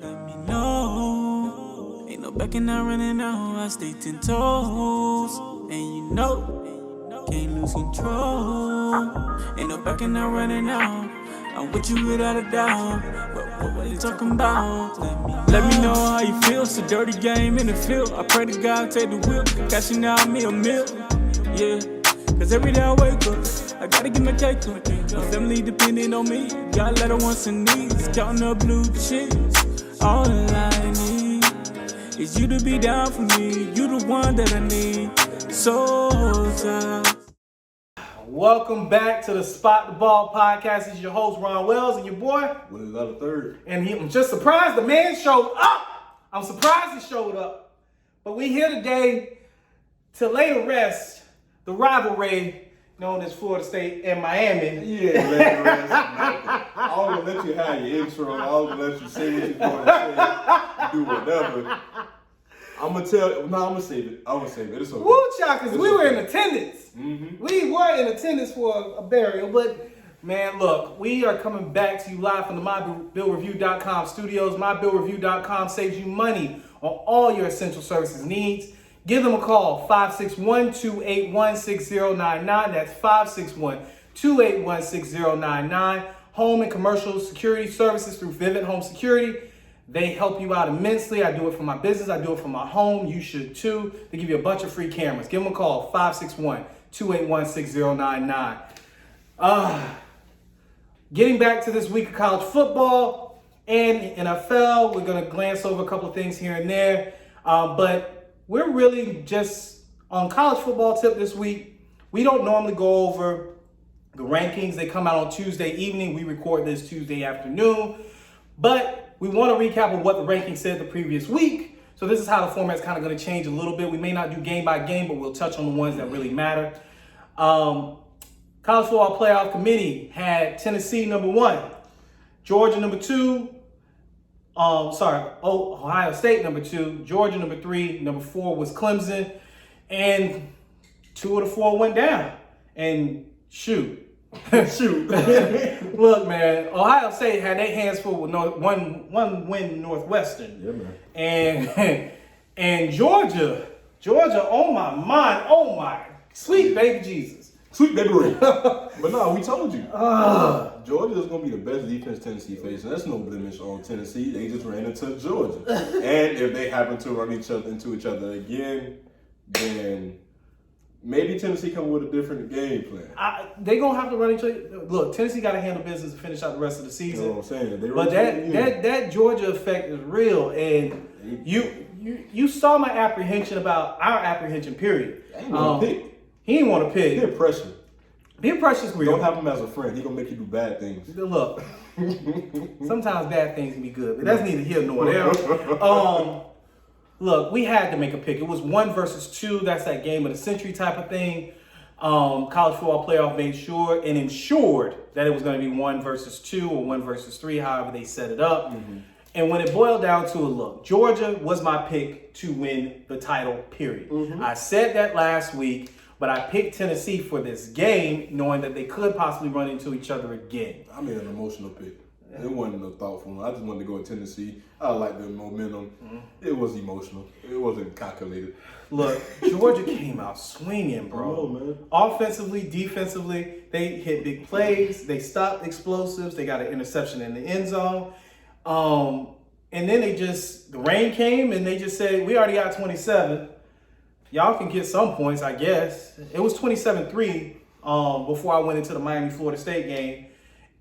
Let me know. Ain't no backing out, running out. I stay 10 toes. And you know, can't lose control. Ain't no backing out, running out. I'm with you without a doubt. What you talking about? Let me know how you feel. It's a dirty game in the field. I pray to God take the wheel. Cashing out me a meal. Yeah. Cause every day I wake up, I gotta get my cake up. My family depending on me. Got a lot of wants and needs. Counting up blue chips. All I need is you to be down for me. You the one that I need. So tired. Welcome back to the Spot the Ball podcast. This is your host, Ron Wells, and your boy. Willie Letter Third. And I'm just surprised the man showed up. I'm surprised he showed up. But we here today to lay to rest the rivalry known as Florida State and Miami. Yeah, lay to rest. I was gonna let you have your intro. I was gonna let you say what you're going to say, do whatever. I'm gonna save it. It's okay. Woo, child, because we were in okay. attendance. Mm-hmm. We were in attendance for a burial, but man, look, we are coming back to you live from the MyBillReview.com studios. MyBillReview.com saves you money on all your essential services needs. Give them a call, 561-281-6099. That's 561-281-6099. Home and commercial security services through Vivint Home Security. They help you out immensely. I do it for my business. I do it for my home. You should too. They give you a bunch of free cameras. Give them a call, 561-281-6099. Getting back to this week of college football and NFL, we're going to glance over a couple of things here and there. But we're really just on college football tip this week. We don't normally go over the rankings. They come out on Tuesday evening. We record this Tuesday afternoon. But we want to recap of what the rankings said the previous week. So this is how the format's kind of going to change a little bit. We may not do game by game, but we'll touch on the ones that really matter. College Football Playoff Committee had Tennessee number 1, Georgia number 2, Ohio State number 2, Georgia number 3, number 4 was Clemson, and 2 of the 4 went down. And shoot. Look, man, Ohio State had their hands full with one win Northwestern. Yeah, man. And Georgia, oh my mind, oh my sweet baby Jesus. Sweet baby Ray. But no, we told you. Georgia's going to be the best defense Tennessee faces. That's no blemish on Tennessee. They just ran into Georgia. And if they happen to run into each other again, then maybe Tennessee come with a different game plan. They going to have to run each other. Look, Tennessee got to handle business and finish out the rest of the season. You know what I'm saying? But that Georgia effect is real. And you saw my apprehension about our apprehension period. I ain't want to pick. He didn't want to pick. Peer pressure. Peer pressure is real. Don't have him as a friend. He gonna make you do bad things. Look, sometimes bad things can be good, but that's neither here nor there. Look, we had to make a pick. It was 1 versus 2. That's that game of the century type of thing. College Football Playoff made sure and ensured that it was going to be 1 versus 2 or 1 versus 3, however they set it up. Mm-hmm. And when it boiled down to it, look, Georgia was my pick to win the title, period. Mm-hmm. I said that last week. But I picked Tennessee for this game, knowing that they could possibly run into each other again. I made an emotional pick. It wasn't a thoughtful one. I just wanted to go with Tennessee. I like the momentum. Mm-hmm. It was emotional. It wasn't calculated. Look, Georgia came out swinging, bro. Oh, man. Offensively, defensively, they hit big plays. They stopped explosives. They got an interception in the end zone. And then the rain came, and they just said, we already got 27. Y'all can get some points, I guess. It was 27-3 before I went into the Miami-Florida State game,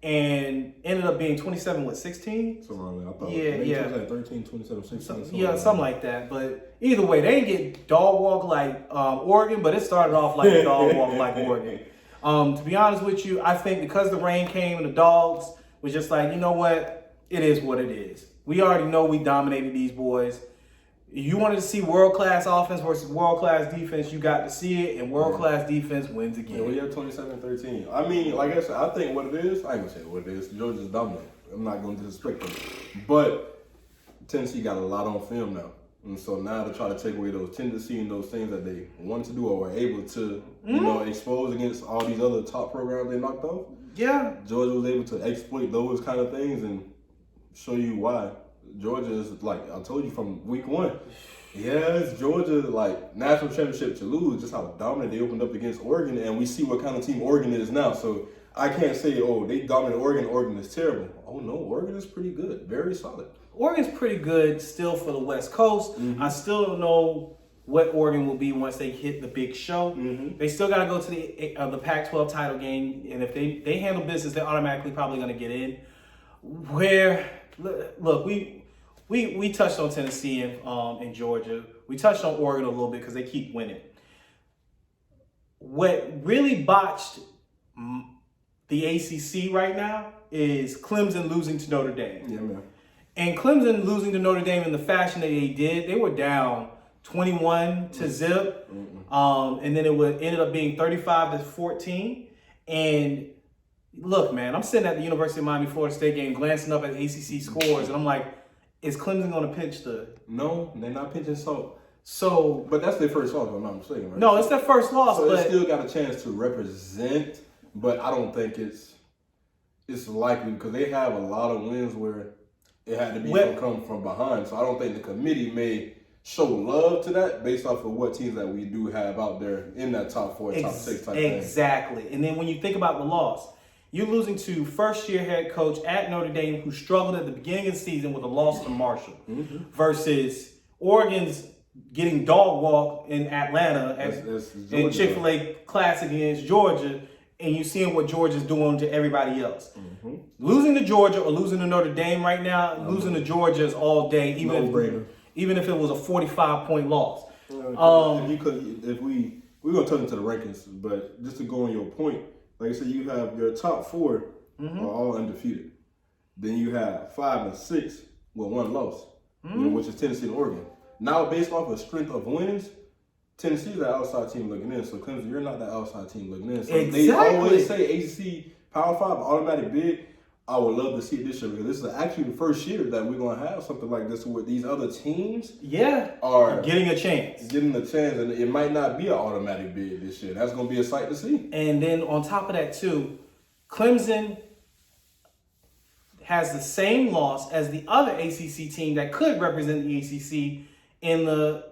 and ended up being 27-16? So around there. I thought yeah. It was like 13, 27, 16. Something like that. But either way, they didn't get dog walk like Oregon, but it started off like a dog walk like Oregon. To be honest with you, I think because the rain came and the dogs was just like, you know what? It is what it is. We already know we dominated these boys. You wanted to see world-class offense versus world-class defense, you got to see it, and world-class defense wins again. Yeah, we have 27-13. I mean, like I said, I think what it is, I ain't going to say what it is. Georgia's dominant. I'm not going to disrespect them. But Tennessee got a lot on film now. And so now to try to take away those tendencies and those things that they wanted to do or were able to, expose against all these other top programs they knocked off. Yeah. Georgia was able to exploit those kind of things and show you why Georgia is like I told you from week one. Yes, Georgia like national championship to lose. Just how dominant they opened up against Oregon, and we see what kind of team Oregon is now. So I can't say, oh, they dominate Oregon. Oregon is terrible. Oh no, Oregon is pretty good, very solid. Oregon's pretty good still for the West Coast. I still don't know what Oregon will be once they hit the big show. They still got to go to the Pac-12 title game, and if they handle business, they're automatically probably going to get in. Where look, we touched on Tennessee and Georgia. We touched on Oregon a little bit because they keep winning. What really botched the ACC right now is Clemson losing to Notre Dame. Yeah, man. And Clemson losing to Notre Dame in the fashion that they did, they were down 21 to zip, and then it ended up being 35-14. And look, man, I'm sitting at the University of Miami Florida State game, glancing up at ACC scores, and I'm like, is Clemson going to pinch the? No, they're not pinching salt. So, but that's their first loss, if I'm not mistaken, right? No, it's their first loss, so but they still got a chance to represent. But I don't think it's likely because they have a lot of wins where it had to be come from behind. So I don't think the committee may show love to that based off of what teams that we do have out there in that top 4, top 6 type thing. Exactly. And then when you think about the loss, you're losing to first-year head coach at Notre Dame who struggled at the beginning of the season with a loss to Marshall versus Oregon's getting dog walked in Atlanta in Chick-fil-A Classic against Georgia, and you're seeing what Georgia's doing to everybody else. Losing to Georgia or losing to Notre Dame right now, losing to Georgia is all day, even if it was a 45-point loss. If we're gonna turn into the rankings, but just to go on your point, like I said, you have your top 4 are all undefeated. Then you have 5 and 6 with 1 loss, which is Tennessee and Oregon. Now, based off of strength of wins, Tennessee's the outside team looking in. So, Clemson, you're not the outside team looking in. So, They always say ACC Power 5 automatic bid. I would love to see it this year because this is actually the first year that we're going to have something like this where these other teams are getting a chance. And it might not be an automatic bid this year. That's going to be a sight to see. And then on top of that, too, Clemson has the same loss as the other ACC team that could represent the ACC in the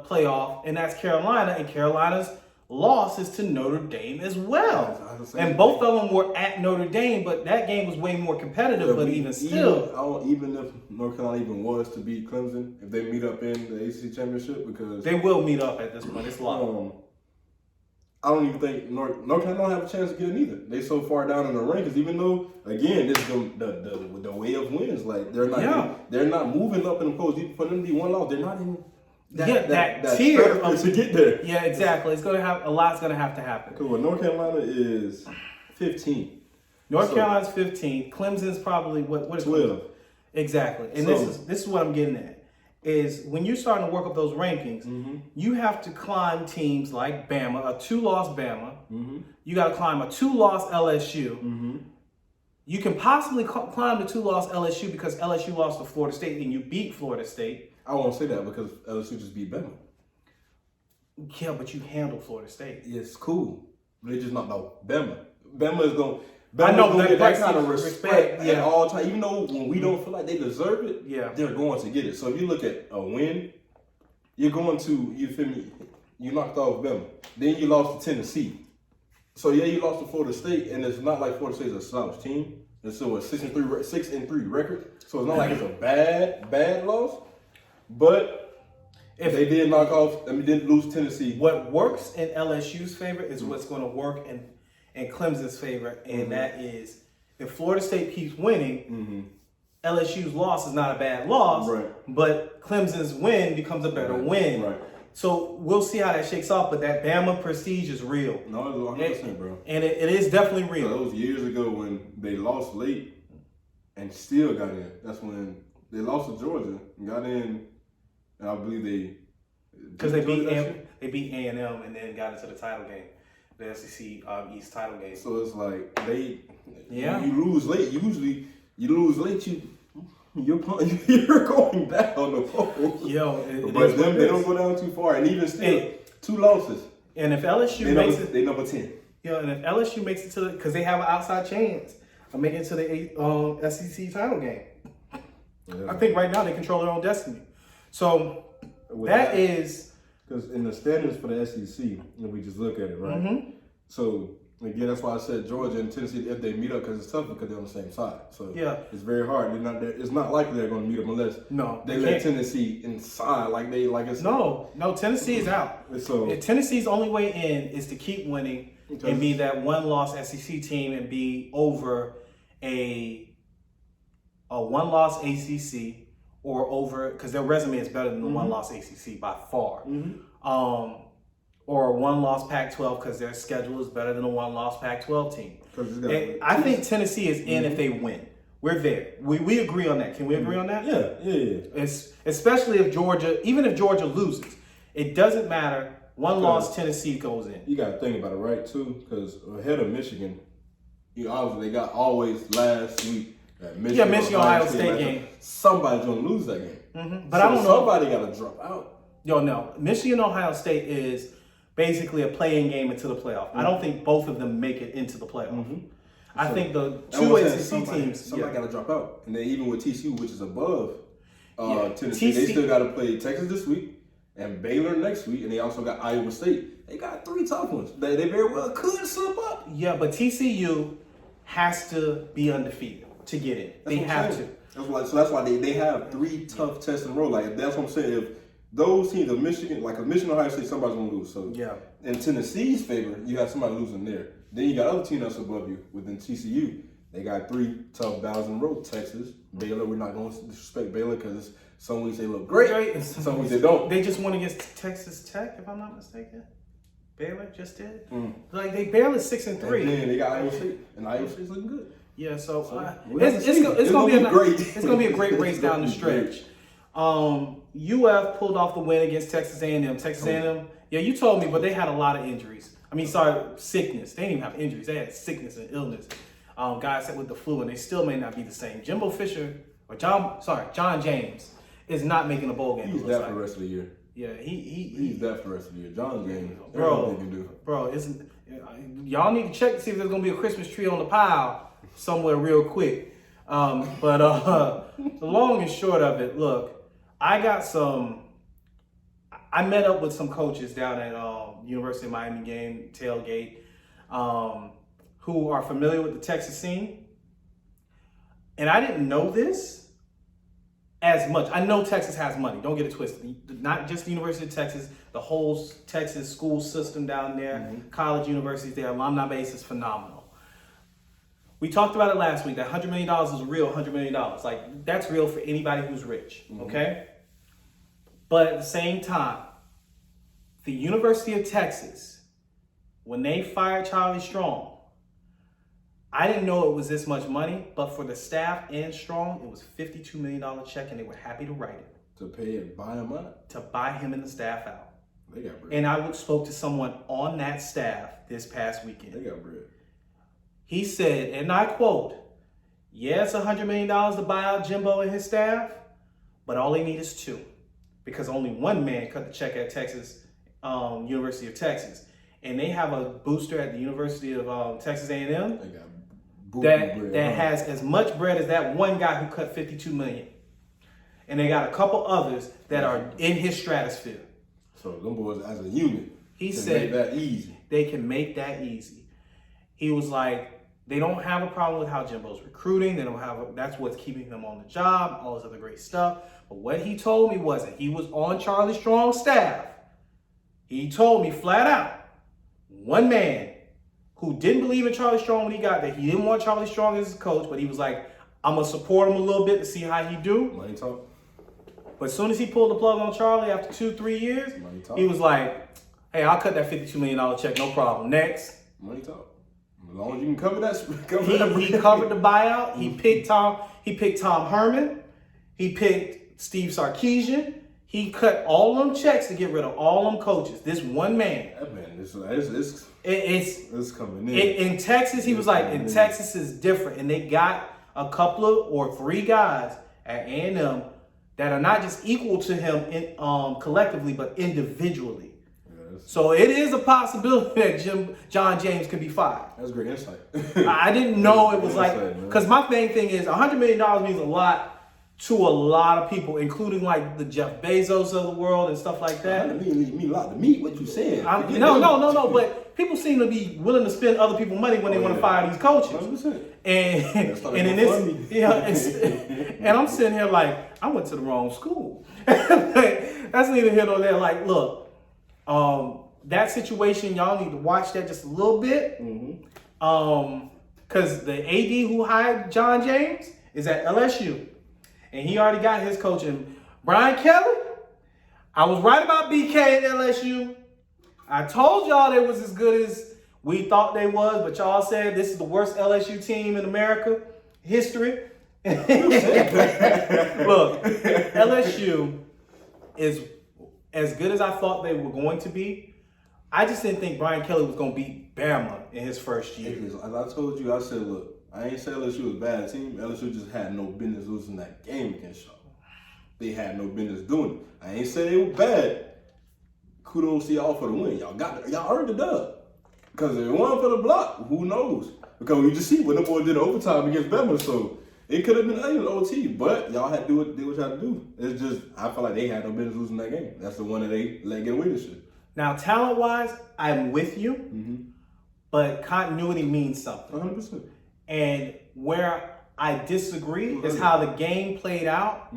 playoff, and that's Carolina. And Carolina's loss is to Notre Dame as well. And both of them were at Notre Dame, but that game was way more competitive. But even if North Carolina even was to beat Clemson, if they meet up in the ACC championship, because they will meet up at this point. It's locked. I don't even think North Carolina don't have a chance to get it either. They so far down in the rankings, even though again this is the way of wins. Like they're not moving up in the polls. For them to be 1 loss, they're not in that tier to get there. Yeah, exactly. It's gonna have a lot's gonna have to happen. Cool. Well, North Carolina is 15. North Carolina's 15. Clemson's probably what is 12. Exactly. And this is what I'm getting at. Is when you're starting to work up those rankings, you have to climb teams like Bama, a 2-loss Bama. You got to climb a 2-loss LSU. You can possibly climb the 2-loss LSU because LSU lost to Florida State and you beat Florida State. I won't say that because LSU just beat Bama. Yeah, but you handle Florida State. It's cool. They just not know Bama. Bama is going. I know that kind of respect at all time. Even though when we don't feel like they deserve it, they're going to get it. So if you look at a win, you're going to, you feel me, you knocked off Bama. Then you lost to Tennessee. So you lost to Florida State, and it's not like Florida State's a slouch team. It's still a 6-3 record. So it's not like it's a bad loss. But if they did knock off, didn't lose Tennessee. What works in LSU's favor is what's going to work in Clemson's favor, and that is if Florida State keeps winning, LSU's loss is not a bad loss, but Clemson's win becomes a better win. Right. So we'll see how that shakes out, but that Bama prestige is real. No, it's 100%, bro. And it is definitely real. So those years ago when they lost late and still got in, that's when they lost to Georgia and got in, and I believe because they beat A&M and then got into the title game. The SEC East title game. So it's like you lose late. Usually, you lose late. You're going down the pole. But they don't go down too far, and even still, 2 losses. And if LSU they number 10. And if LSU makes it to because they have an outside chance of making it to the SEC title game. Yeah. I think right now they control their own destiny. So With that is because in the standings for the SEC, if we just look at it, right? Mm-hmm. So again, that's why I said Georgia and Tennessee, if they meet up, because it's tough because they're on the same side. So Yeah. it's very hard. It's not likely they're going to meet up unless they let can't. Tennessee inside, like it's No, Tennessee is out. So Tennessee's only way in is to keep winning and be that one-loss SEC team and be over a one-loss ACC or over, because their resume is better than the one-loss ACC by far. Or a one-loss Pac-12 because their schedule is better than a one-loss Pac-12 team. I think Tennessee is in if they win. We're there. We agree on that. Can we agree on that? Yeah. Especially if Georgia, even if Georgia loses, it doesn't matter. One loss, Tennessee goes in. You got to think about it, right, too? Because ahead of Michigan, obviously they got always last week that Michigan, Ohio State game. Somebody's going to lose that game. But I don't know. Somebody got to drop out. No. Michigan, Ohio State is basically a playing game into the playoff. I don't think both of them make it into the playoff. I think the two ACC teams. Somebody got to drop out. And then even with TCU, which is above Tennessee, they still got to play Texas this week and Baylor next week. And they also got Iowa State. They got 3 tough ones. They very well could slip up. Yeah, but TCU has to be undefeated to get in. They have to. That's why they have 3 tough tests in a row. Like, that's what I'm saying. If those teams, of Michigan, like a Michigan, Ohio State, somebody's gonna lose. So in Tennessee's favor, you have somebody losing there. Then you got other teams that's above you within TCU. They got 3 tough battles in a row. Texas, Baylor. We're not going to disrespect Baylor because some weeks they look great, some weeks they don't. They just won against Texas Tech, if I'm not mistaken. Baylor just did. Like they barely 6-3. And then they got Iowa State, and Iowa State's looking good. Yeah, so it's gonna be great. It's gonna be a great race down the stretch. UF pulled off the win against Texas A&M. Texas A&M, yeah, you told me, but they had a lot of injuries. Sickness. They didn't even have injuries. They had sickness and illness. Guys with the flu, and they still may not be the same. Jimbo Fisher, or John James, is not making a bowl game. He's that for the rest of the year. Yeah, he's that for the rest of the year. John James, bro, y'all need to check to see if there's gonna be a Christmas tree on the pile somewhere real quick. But the long and short of it, look, I met up with some coaches down at University of Miami game tailgate who are familiar with the Texas scene. And I didn't know this as much. I know Texas has money. Don't get it twisted. Not just the University of Texas, the whole Texas school system down there, college universities, their alumni base is phenomenal. We talked about it last week. That $100 million is a real $100 million. Like, that's real for anybody who's rich, okay? But at the same time, the University of Texas, when they fired Charlie Strong, I didn't know it was this much money, but for the staff and Strong, it was a $52 million check, and they were happy to write it. To pay it, buy him out? To buy him and the staff out. They got bread. And I spoke to someone on that staff this past weekend. They got bread. He said, and I quote, yeah, it's $100 million to buy out Jimbo and his staff, but all they need is 2. Because only one man cut the check at University of Texas. And they have a booster at the University of Texas A&M that has as much bread as that one guy who cut $52 million. And they got a couple others that are in his stratosphere. So them boys as a unit, he said make that easy. They can make that easy. He was like, they don't have a problem with how Jimbo's recruiting. That's what's keeping him on the job, all this other great stuff. But what he told me was that he was on Charlie Strong's staff. He told me flat out, one man who didn't believe in Charlie Strong when he got there. He didn't want Charlie Strong as his coach, but he was like, I'm going to support him a little bit to see how he do. Money talk. But as soon as he pulled the plug on Charlie after 2-3 years, he was like, hey, I'll cut that $52 million check, no problem. Next. Money talk. As long as you can cover that. He covered the buyout. He picked Tom Herman. He picked Steve Sarkisian. He cut all them checks to get rid of all them coaches. This one man. That man, it's coming in. In Texas, he was like, in Texas is different. And they got a couple of or 3 guys at A&M that are not just equal to him collectively, but individually. So it is a possibility that John James could be fired. That's great insight. I didn't know it was like, because my main thing is $100 million means a lot to a lot of people, including like the Jeff Bezos of the world and stuff like that. I mean a lot to meet what you saying. No. But people seem to be willing to spend other people's money when they want to fire these coaches. 100%. And in this, and I'm sitting here like I went to the wrong school. That's neither here nor there. Like, look, that situation, y'all need to watch that just a little bit. Because the AD who hired John James is at LSU. And he already got his coaching. Brian Kelly, I was right about BK at LSU. I told y'all they was as good as we thought they was, but y'all said this is the worst LSU team in America history. Look, LSU is as good as I thought they were going to be. I just didn't think Brian Kelly was going to beat Bama in his first year. As I told you, I said, look, I ain't say LSU was a bad team. LSU just had no business losing that game against y'all. They had no business doing it. I ain't say they were bad. Kudos to y'all for the win. Y'all earned the dub. Because if it wasn't for the block, who knows? Because we just see what the boy did overtime against Bama, so it could have been an OT. But y'all had to do what y'all had to do. It's just, I feel like they had no business losing that game. That's the one that they let get away this shit. Now, talent-wise, I'm with you, but continuity means something. 100%. And where I disagree is how the game played out.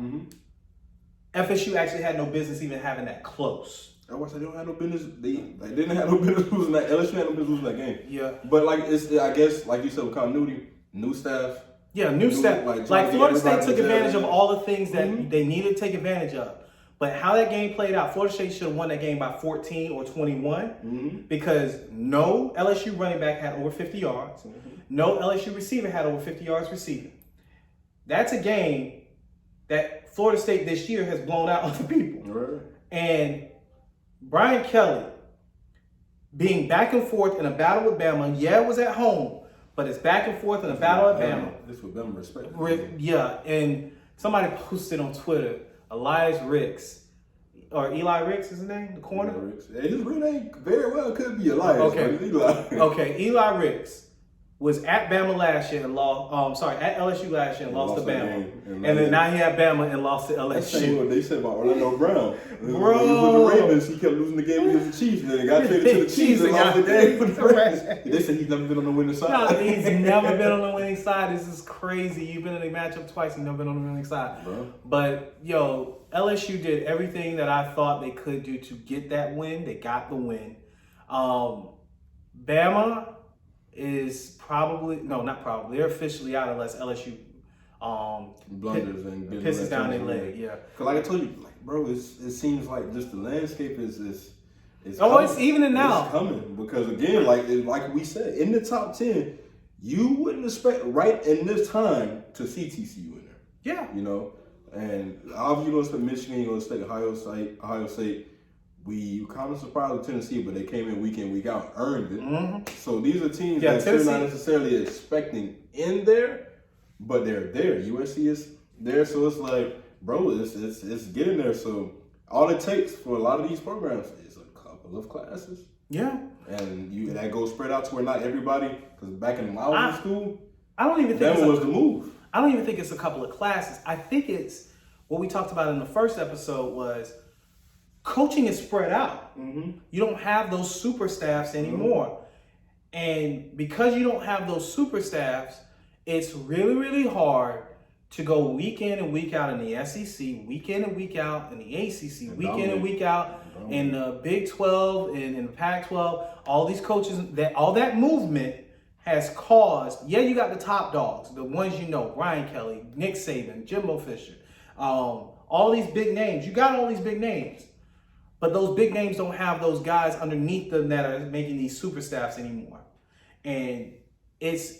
FSU actually had no business even having that close. I watched. They don't have no business. They didn't have no business losing that. LSU had no business losing that game. Yeah. But like I guess, like you said, with continuity, new staff. Yeah, new staff. Like Florida State took advantage of all the things that they needed to take advantage of. But how that game played out, Florida State should have won that game by 14 or 21 because no LSU running back had over 50 yards. No LSU receiver had over 50 yards receiving. That's a game that Florida State this year has blown out other people. Right. And Brian Kelly being back and forth in a battle with Bama, it was at home, but it's back and forth in a battle at Bama. This with Bama respect. Yeah, and somebody posted on Twitter, Elias Ricks, or Eli Ricks is his name, the corner? Eli Ricks. Hey, his real name very well could be Elias. Okay. Eli. Okay, Eli Ricks was at Bama last year and lost, at LSU last year and lost to Bama. And then now he had Bama and lost to LSU. That's what they said about Orlando Brown. Bro. He was with the Ravens, he kept losing the game against the Chiefs, and then he got traded to the Chiefs and lost the game. They said he's never been on the winning side. No, he's never been on the winning side. This is crazy. You've been in a matchup twice and never been on the winning side. Bro. But, LSU did everything that I thought they could do to get that win. They got the win. Bama is they're officially out unless LSU blunders and pisses down their leg. Yeah. Because like I told you, bro, it seems like just the landscape is it's evening now. It's coming because again, like we said, in the top 10, you wouldn't expect right in this time to see TCU in there. Yeah. And obviously you're gonna expect Michigan, you're gonna expect Ohio State. We kind of surprised with Tennessee, but they came in week out, earned it. So these are teams that you're not necessarily expecting in there, but they're there. USC is there, so it's like, bro, it's getting there. So all it takes for a lot of these programs is a couple of classes. Yeah. And that goes spread out to where not everybody, because back in my school, I don't even think that was the move. I don't even think it's a couple of classes. I think it's what we talked about in the first episode was coaching is spread out. You don't have those super staffs anymore. And because you don't have those super staffs, it's really, really hard to go week in and week out in the SEC, week in and week out in the ACC, week in and week out in the Big 12 and in the Pac-12. All these coaches, all that movement has caused, you got the top dogs, the ones Brian Kelly, Nick Saban, Jimbo Fisher, all these big names. You got all these big names. But those big names don't have those guys underneath them that are making these super staffs anymore. And it's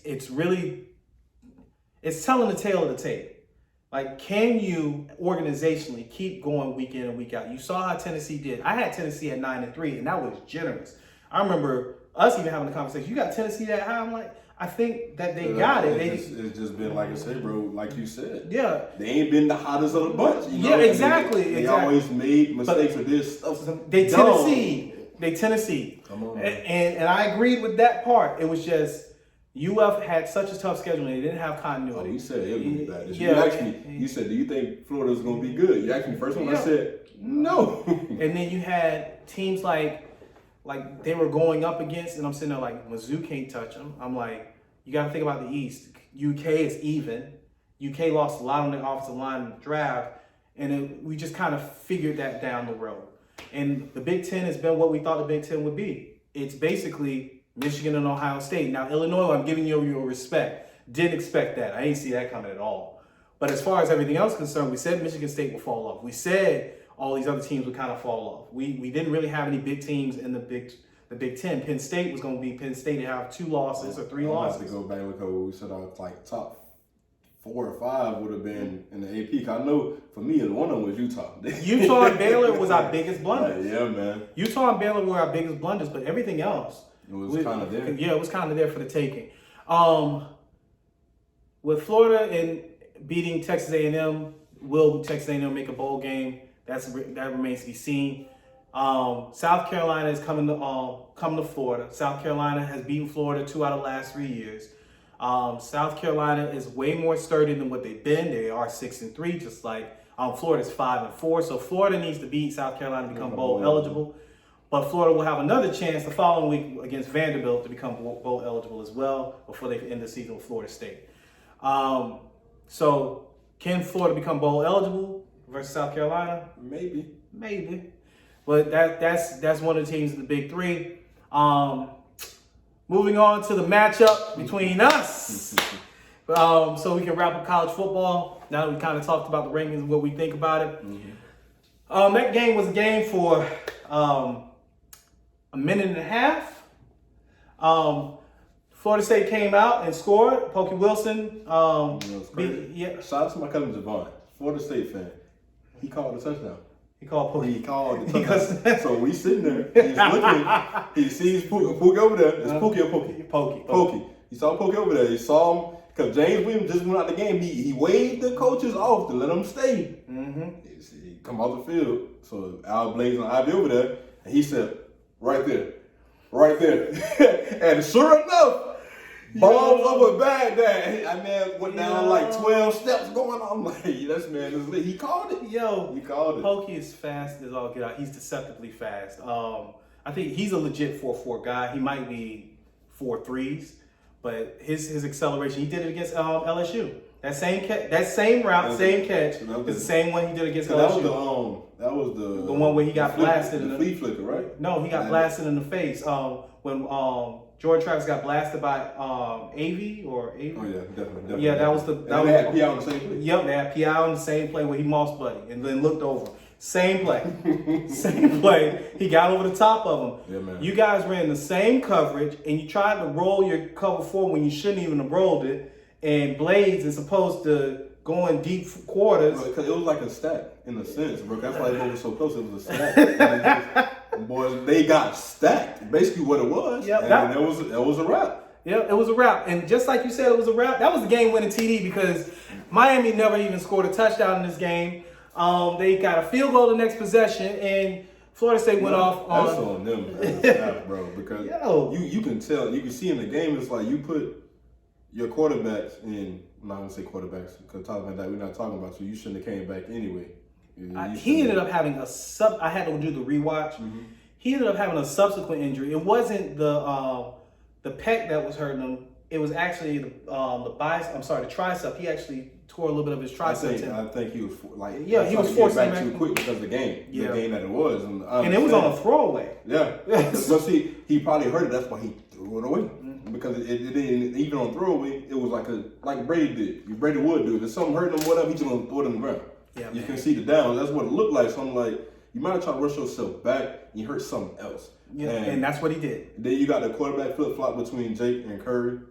telling the tale of the tape. Like, can you organizationally keep going week in and week out? You saw how Tennessee did. I had Tennessee at 9-3, and that was generous. I remember us even having a conversation. You got Tennessee that high? I'm like, I think that they got it. It's just been, like I said, bro, like you said. Yeah. They ain't been the hottest of the bunch. Yeah, exactly. They always made mistakes with this stuff. They Tennessee. Come on. And I agreed with that part. It was just UF had such a tough schedule and they didn't have Oh, continuity. you said it would be bad. Yeah. You asked me. You said, "Do you think Florida was going to be good?" You asked me first one. Yeah. I said, "No." And then you had teams like they were going up against, and I'm sitting there like, Mizzou can't touch them. I'm like, you got to think about the East. UK is even. UK lost a lot on the offensive line in the draft, and we just kind of figured that down the road. And the Big Ten has been what we thought the Big Ten would be. It's basically Michigan and Ohio State. Now, Illinois, I'm giving you your respect. Didn't expect that. I didn't see that coming at all. But as far as everything else concerned, we said Michigan State would fall off. We said all these other teams would kind of fall off. We didn't really have any big teams in the Big Ten. Penn State was going to be Penn State to have 2 losses or 3 I have losses. to go back and look at what we said. Like top 4 or 5 would have been in the AP. I know for me, one of them was Utah. Utah and Baylor was our biggest blunder. Yeah, man. Utah and Baylor were our biggest blunders, but everything else It was kind of there. Yeah, it was kind of there for the taking. With Florida and beating Texas A&M, will Texas A&M make a bowl game? That remains to be seen. South Carolina is coming to Florida. South Carolina has beaten Florida 2 out of the last 3 years. South Carolina is way more sturdy than what they've been. They are 6-3, just like Florida's 5-4. So Florida needs to beat South Carolina to become bowl eligible. But Florida will have another chance the following week against Vanderbilt to become bowl eligible as well before they end the season with Florida State. So can Florida become bowl eligible versus South Carolina? Maybe. But that's one of the teams in the Big Three. Moving on to the matchup between us. So we can wrap up college football. Now that we kind of talked about the rankings and what we think about it. Mm-hmm. That game was a game for a minute and a half. Florida State came out and scored. Pokey Wilson. Shout out to my cousin Javon, Florida State fan. He called the touchdown. He called Pokey. He called the touchdown. So we sitting there. He's looking. He sees Pookie over there. It's Pookie or Pokey? Pokey. He saw Pokey over there. He saw him because James Williams just went out the game. He waved the coaches off to let them stay. Mm-hmm. He come out the field. So Al Blaze and Ivy over there, and he said, "Right there." And sure enough, balls over Baghdad. I mean, went down like 12 steps going on. I'm like, this man is lit. He called it. He called it. Pokey is fast as all get out. He's deceptively fast. I think he's a legit 4.4 guy. He might be 4.3s, but his acceleration. He did it against LSU. That same route, same catch is the same one he did against LSU. That was the one where he got blasted in the flea flicker, right? No, he got blasted in the face. When George Travis got blasted by Avy. Oh yeah, definitely. Yeah, that was they had P.I. on the same play. Yep, they had P.I. on the same play where he moss buddy and then looked over. Same play. Same play. He got over the top of him. Yeah, man. You guys ran the same coverage and you tried to roll your cover 4 when you shouldn't even have rolled it. And Blades is supposed to go in deep quarters. Because it was like a stack in a sense, bro. That's why they were so close. It was a stack. Boys, they got stacked. Basically, what it was. Yep, and it was a wrap. Yeah, it was a wrap. And just like you said, it was a wrap. That was the game-winning TD because Miami never even scored a touchdown in this game. They got a field goal the next possession, and Florida State went off on. That's on them, as staff, bro. Because you can tell, you can see in the game. It's like you put your quarterbacks in. I'm not gonna say quarterbacks because talking about that, we're not talking about you. You shouldn't have came back anyway. He ended up having I had to do the rewatch. Mm-hmm. He ended up having a subsequent injury. It wasn't the pec that was hurting him. It was actually the tricep. He actually tore a little bit of his tricep. I think he was he was forced back too quick because of the game. The game that it was, and it was on a throwaway. Yeah, but see, he probably heard it. That's why he threw it away. Mm-hmm. Because it didn't, even on throwaway, it was like Brady did. Brady would do it. If something hurt him, whatever, he's just gonna throw it on the ground. Yeah, you can see the down. That's what it looked like. So I'm like, you might have tried to rush yourself back. You hurt something else. Yeah, and that's what he did. Then you got the quarterback flip flop between Jake and Jakari.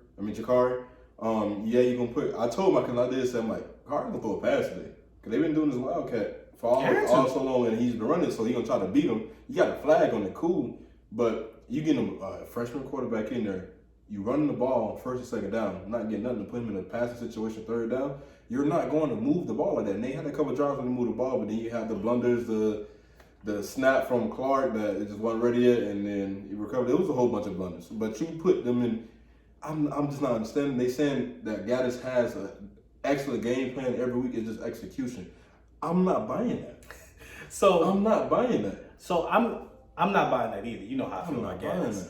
You're gonna put. I told my cousin I did say I'm like, Jakari gonna throw a pass today because they've been doing this Wildcat for all so long, and he's been running, so he's gonna try to beat him. You got a flag on it, cool, but you get him a freshman quarterback in there. You running the ball first and second down, not getting nothing to put him in a passing situation, third down. You're not going to move the ball like that. And they had a couple of drives when they moved the ball, but then you have the blunders, the snap from Clark that it just wasn't ready yet, and then he recovered. It was a whole bunch of blunders. But you put them in I'm just not understanding. They saying that Gaddis has an excellent game plan every week. It's just execution. I'm not buying that. So I'm not buying that. So I'm not buying that either. You know how I feel about Gaddis.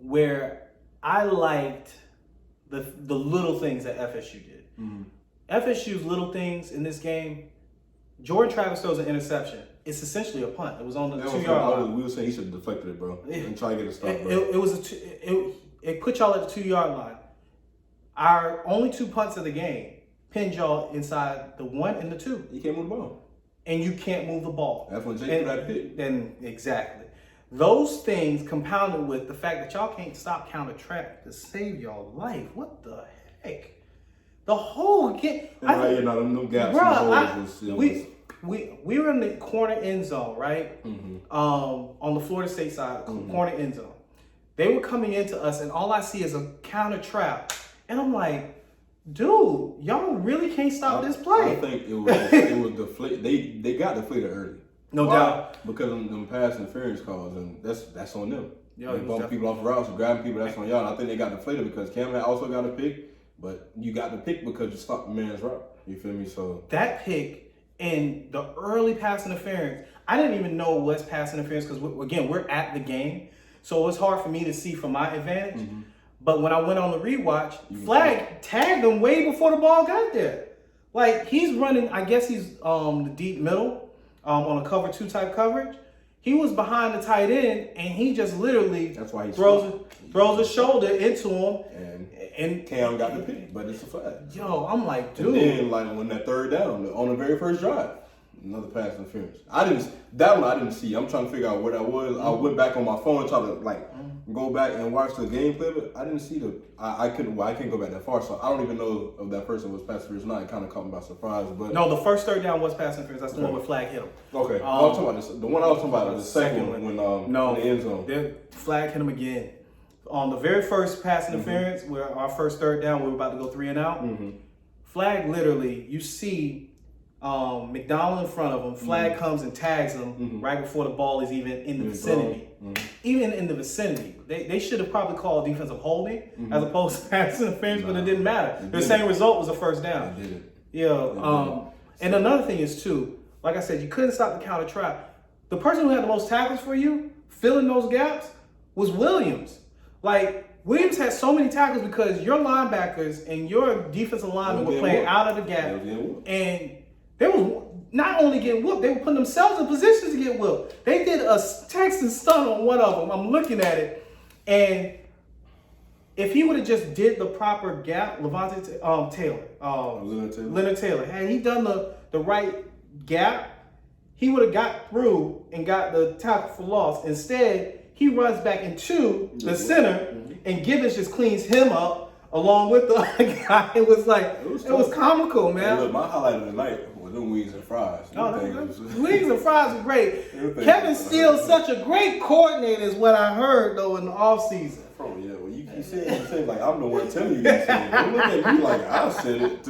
Where I liked the little things that FSU did. Mm-hmm. FSU's little things in this game. Jordan Travis throws an interception. It's essentially a punt. It was on the 2-yard line. We were saying he should have deflected it, bro, and try to get a stop. It put y'all at the 2-yard line. Our only 2 punts of the game pinned y'all inside the 1 and the 2. You can't move the ball. And you can't move the ball. That's when Jake threw that pick. Then exactly. Those things compounded with the fact that y'all can't stop counter traffic to save y'all life. What the heck? The whole game. No gaps. We were in the corner end zone, right? Mm-hmm. On the Florida State side, corner end zone. They were coming into us, and all I see is a counter trap, and I'm like, dude, y'all really can't stop this play. I think it was deflated. They got deflated early. No doubt. Because of them pass interference calls, and that's on them. Yo, they bumping people off the routes, grabbing people, that's on y'all. And I think they got deflated because Cam had also got a pick, but you got the pick because you stopped the man's route. You feel me? So that pick and the early pass interference, I didn't even know it was pass interference because, again, we're at the game. So it was hard for me to see from my advantage. Mm-hmm. But when I went on the rewatch, Flag tagged him way before the ball got there. Like, he's running, I guess he's the deep middle on a cover 2 type coverage. He was behind the tight end, and he just literally that's why he throws his shoulder into him. And Cam got the pick, but it's a flag. Yo, I'm like, dude. And then, like, when that third down, on the very first drive, another pass interference. I didn't see. I'm trying to figure out what that was. Mm-hmm. I went back on my phone and tried to go back and watch the gameplay, but I didn't see I can't go back that far, so I don't even know if that person was pass interference or not. It kind of caught me by surprise. But no, the first third down was pass interference. That's the one where Flag hit him. Okay, I was talking about this. The one I was talking about was the second one when in the end zone. Then Flag hit him again. On the very first pass interference, where our first third down, we were about to go 3 and out. Mm-hmm. Flag literally, you see McDonald in front of him. Flag comes and tags him right before the ball is even in the vicinity. Even in the vicinity. They should have probably called defensive holding as opposed to pass interference, but it didn't matter. The same result was a first down. Yeah. And another thing is, too, like I said, you couldn't stop the counter trap. The person who had the most tackles for you, filling those gaps, was Williams. Like, Williams had so many tackles because your linebackers and your defensive linemen were playing out of the gap. And they were not only getting whooped, they were putting themselves in positions to get whooped. They did a Texan stun on one of them. I'm looking at it. And if he would have just did the proper gap, Leonard Taylor, had he done the right gap, he would have got through and got the tackle for loss. Instead, he runs back into the center, and Gibbons just cleans him up along with the other guy. It was comical, man. Hey, look, my highlight of the night was them wings and fries. Wings and fries were great. Kevin Steele's such a great coordinator, is what I heard though in the offseason. Bro, yeah, well, you say like I'm the one telling you these things. Don't look at me like I said it.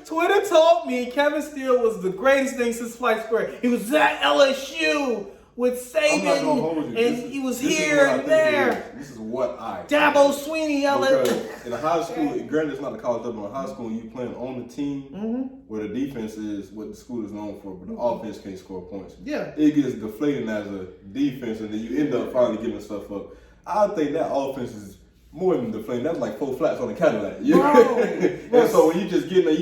Twitter told me Kevin Steele was the greatest thing since sliced bread. He was at LSU with Saban, and he was here and there. This is what I Dabo Sweeney in a high school, granted it's not a college level, in high school you playing on the team where the defense is what the school is known for, but the offense can't score points. Yeah. It gets deflating as a defense, and then you end up finally giving stuff up. I think that offense is more than deflating. That's like 4 flats on a Cadillac. And so when you just get there,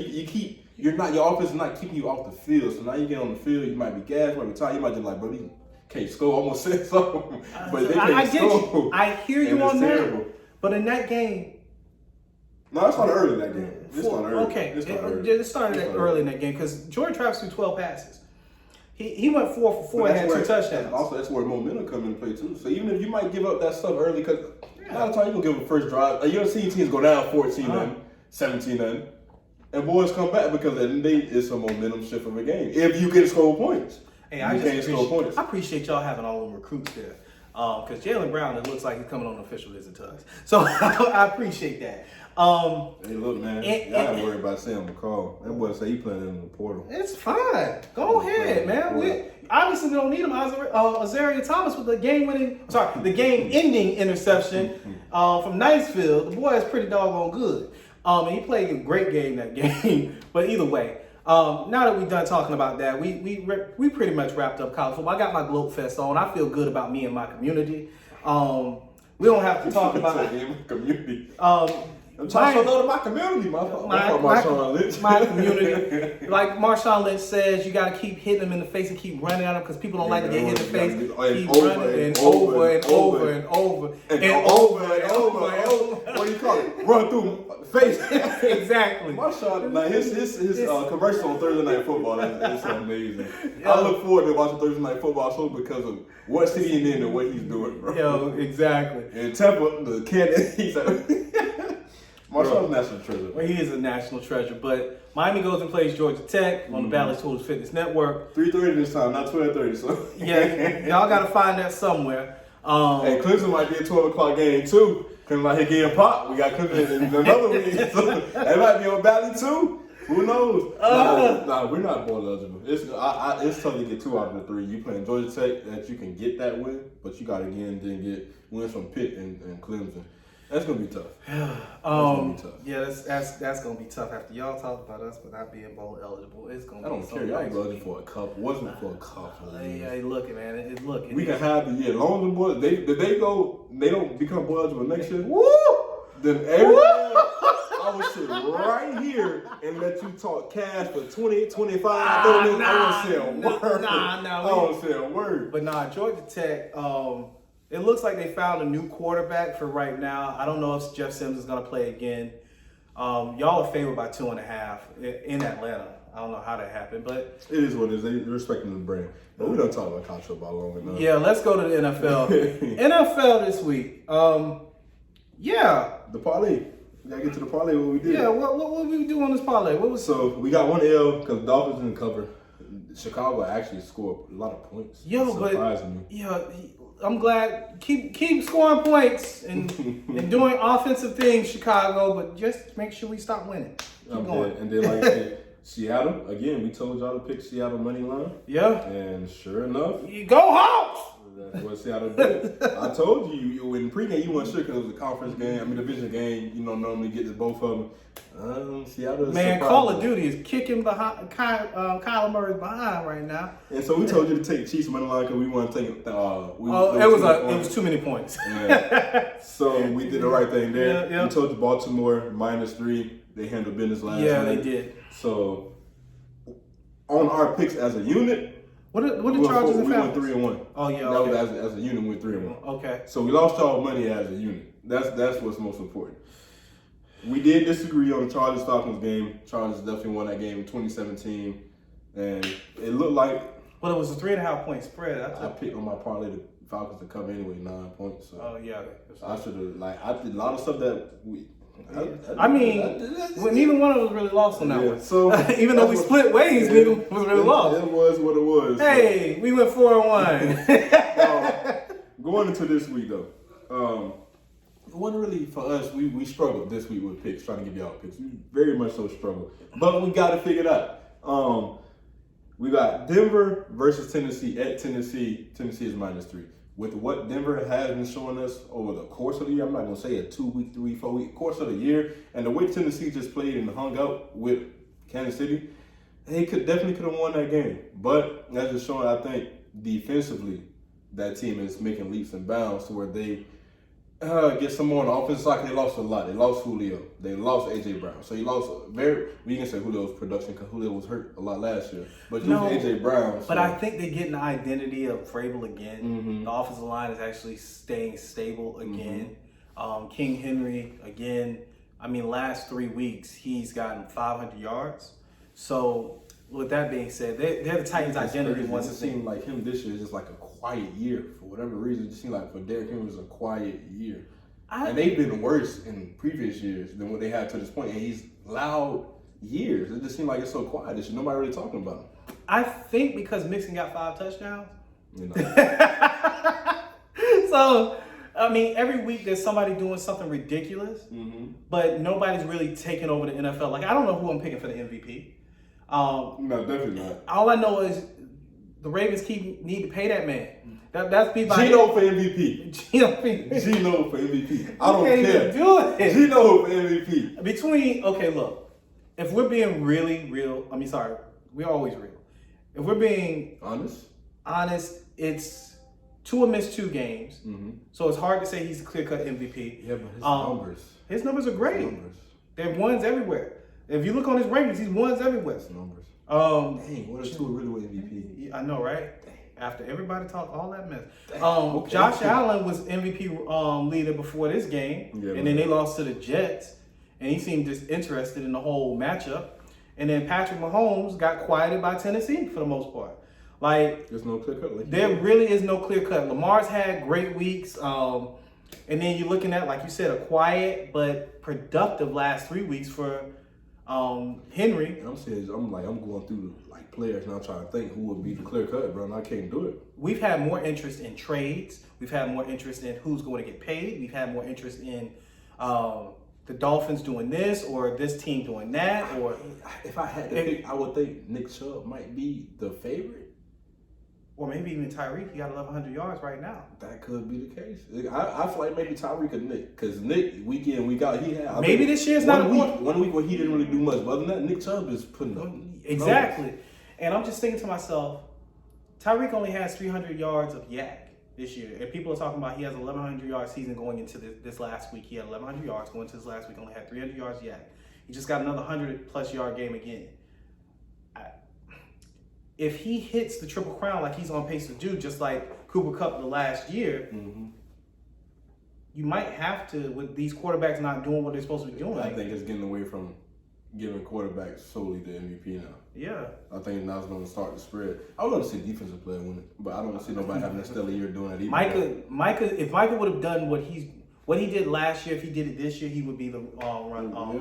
your offense is not keeping you off the field. So now you get on the field, you might be gassed, you might be tired, you might just like, bro, these can't score. Almost said something, but they can't score. I hear you on that. But in that game, no, it started early in that game. It started early in that game because Jordan Travis threw 12 passes. He went 4 for 4 and had 2 touchdowns. Also, that's where momentum come into play too. So even if you might give up that stuff early, because a lot of times you gonna give them first drive. You don't see teams go down 14-0, 17-0, and boys come back because at the end of the day it's a momentum shift of a game. If you can score points. Hey, I appreciate y'all having all them recruits there. Because Jaylen Brown, it looks like he's coming on an official visit to us. So I appreciate that. Hey, look, man. Y'all gotta worry about Sam McCall. That boy say he playing in the portal. It's fine. Go ahead, man. obviously we don't need him. Azaria Thomas with the game-ending interception from Niceville. The boy is pretty doggone good. And he played a great game that game. But either way, now that we're done talking about that, we pretty much wrapped up college football. I got my Gloat Fest on. I feel good about me and my community. We don't have to talk about community. I'm trying to know my community, my community. Like Marshawn Lynch says, you got to keep hitting them in the face and keep running at them because people don't like to get hit in the face. Keep running and over and over and over and over and over. What do you call it? Run through face. Exactly. Marshawn, like his commercial on Thursday Night Football is amazing. I look forward to watching Thursday Night Football show because of what's he in and what he's doing, bro. Yo, exactly. And Temple, the kid, he's like. Marshall's a national treasure. Well, he is a national treasure, but Miami goes and plays Georgia Tech on the Bally Tools Fitness Network. 3:30 this time, not 12:30. So yeah, y'all got to find that somewhere. Hey, Clemson might be a 12 o'clock game too. Clemson might hit getting pop. We got Clemson in another week. So that might be on Bally too. Who knows? Nah, we're not bowl eligible. It's tough to get 2 out of the 3. You playing Georgia Tech that you can get that win, but you got to then get wins from Pitt and Clemson. That's gonna be tough. Yeah, that's gonna be tough. After y'all talk about us but not being bowl eligible, it's gonna. I don't care. Y'all eligible for a cup. Wasn't for a cup. Hey, look, man. We can have the year. Long as the boys they don't become bowl eligible next year. Woo! Then everything I would sit right here and let you talk cash for 20, 25, 30 minutes. I won't say a word. I won't say a word. But Georgia Tech. It looks like they found a new quarterback for right now. I don't know if Jeff Sims is going to play again. Y'all are favored by 2.5 in Atlanta. I don't know how that happened, but it is what it is. They're respecting the brand. But we don't talk about college football long enough. Yeah, let's go to the NFL. NFL this week. Yeah. The parlay. We gotta get to the parlay. What we did. Yeah. What we do on this parlay? So we got 1 L because the Dolphins didn't cover. Chicago actually scored a lot of points. Surprisingly. I'm glad. Keep scoring points and doing offensive things, Chicago, but just make sure we stop winning. Keep going. And then like Seattle, again, we told y'all to pick Seattle money line. Yeah. And sure enough. You go Hawks! That's what Seattle did. I told you in pregame you weren't sure because it was a conference game, division game, normally get to both of them. Seattle is man, Call of Duty is kicking behind Kyler Murray's behind right now. And so we told you to take Chiefs money line because we want to take it was too many points. Yeah. So we did the right thing there. Yeah. We told you Baltimore -3. They handled business last night. Yeah, they did. So on our picks as a unit, what the Chargers and Falcons? We went 3-1. Oh yeah. That was as a unit, we went 3-1. Okay. So we lost y'all money as a unit. That's what's most important. We did disagree on the Chargers-Falcons game. Chargers definitely won that game in 2017. And it looked like... Well, it was a 3.5 point spread. I picked on my parlay the Falcons to cover anyway, 9 points. So oh, yeah. I should have... I did a lot of stuff that we... neither one of us really lost on that one. So even though we split ways, neither was really lost. It was what it was. Hey, we went 4-1. Going into this week, though, it wasn't really for us. We struggled this week with picks, trying to give y'all picks. We very much so struggled. But we got to figure it out. We got Denver versus Tennessee at Tennessee. Tennessee is -3. With what Denver has been showing us over the course of the year, I'm not going to say a 2-week, 3-4 week course of the year, and the way Tennessee just played and hung out with Kansas City, they definitely could have won that game. But that's just showing, I think, defensively, that team is making leaps and bounds to where they get some more on the offensive side. They lost a lot. They lost Julio. They lost A.J. Brown. So you lost we can say Julio's production because Julio was hurt a lot last year. But you lose A.J. Brown. So. But I think they're getting the identity of Vrabel again. Mm-hmm. The offensive line is actually staying stable again. Mm-hmm. King Henry, again, last 3 weeks, he's gotten 500 yards. So with that being said, they're the Titans' identity once it seemed like him this year is just like a quiet year. For whatever reason, it just seemed like for Derrick Henry, it was a quiet year. And they've been worse in previous years than what they had to this point. And he's loud years. It just seemed like it's so quiet this year. Nobody really talking about him. I think because Mixon got 5 touchdowns. So, every week there's somebody doing something ridiculous, but nobody's really taking over the NFL. Like, I don't know who I'm picking for the MVP. No, definitely not. All I know is the Ravens need to pay that man. That's be by Geno for MVP. Geno For MVP. I don't can't care. even do it. Geno for MVP. Okay, look, if we're being really real, we're always real. If we're being honest, it's Tua missed 2 games, so it's hard to say he's a clear-cut MVP. Yeah, but his numbers are great. They're ones everywhere. If you look on his rankings, he's ones everywhere. His numbers. Dang, what if Tua really was MVP? I know, right? After everybody talked all that mess. Okay. Josh Allen was MVP leader before this game, and then they lost to the Jets, and he seemed disinterested in the whole matchup. And then Patrick Mahomes got quieted by Tennessee for the most part. Like, there's no clear cut. There really is no clear cut. Lamar's had great weeks, and then you're looking at, like you said, a quiet but productive last 3 weeks for Henry. And I'm going through like players now trying to think who would be the clear cut, bro, and I can't do it. We've had more interest in trades. We've had more interest in who's going to get paid. We've had more interest in the Dolphins doing this or this team doing that. Or if I had to pick, I would think Nick Chubb might be the favorite. Or maybe even Tyreek. He got 1,100 yards right now. That could be the case. I feel like maybe Tyreek or Nick. Because Nick, week in, week out, he had... Maybe this year's not one week where he didn't really do much. But other than that, Nick Chubb is putting up... Exactly. Numbers. And I'm just thinking to myself, Tyreek only has 300 yards of yak this year. And people are talking about he has 1,100 yard season going into this last week. He had 1,100 yards going into this last week. Only had 300 yards yak. He just got another 100-plus yard game again. If he hits the Triple Crown like he's on pace to do, just like Cooper Kupp the last year, you might have to, with these quarterbacks not doing what they're supposed to be doing. I think it's getting away from giving quarterbacks solely the MVP now. Yeah. I think now it's going to start to spread. I would love to see defensive player win it, but I don't see nobody having a stellar year doing it either. If Micah would have done what he did last year, if he did it this year, he would be the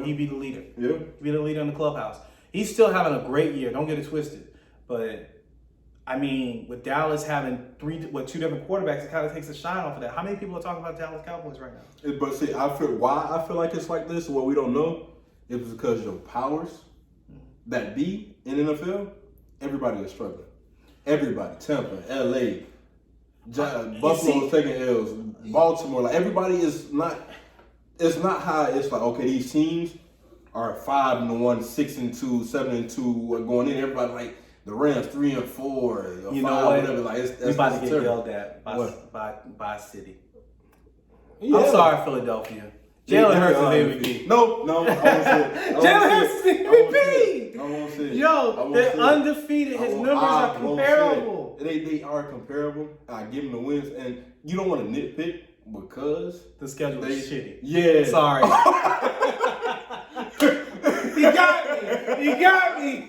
he'd be the leader. Yeah. He'd be the leader in the clubhouse. He's still having a great year. Don't get it twisted. But I mean, with Dallas having 2 different quarterbacks, it kind of takes a shine off of that. How many people are talking about Dallas Cowboys right now? But see, I feel like it's like this. What we don't know is because of powers that be in NFL. Everybody is struggling. Everybody, Tampa, LA, Buffalo is taking L's, Baltimore. Like everybody is not. It's not how it's like. Okay, these teams are 5-1, 6-2, 7-2 going in. Everybody like. The Rams 3-4, or 5, whatever. Like we about to get yelled at by City. Yeah. I'm sorry, Philadelphia. Jalen Hurts is MVP. No, I won't say it. Jalen Hurts is MVP. I won't say it. Yo, they're undefeated. His numbers are comparable. They are comparable. I give them the wins, and you don't want to nitpick because the schedule is shitty. Yeah, sorry. He got me.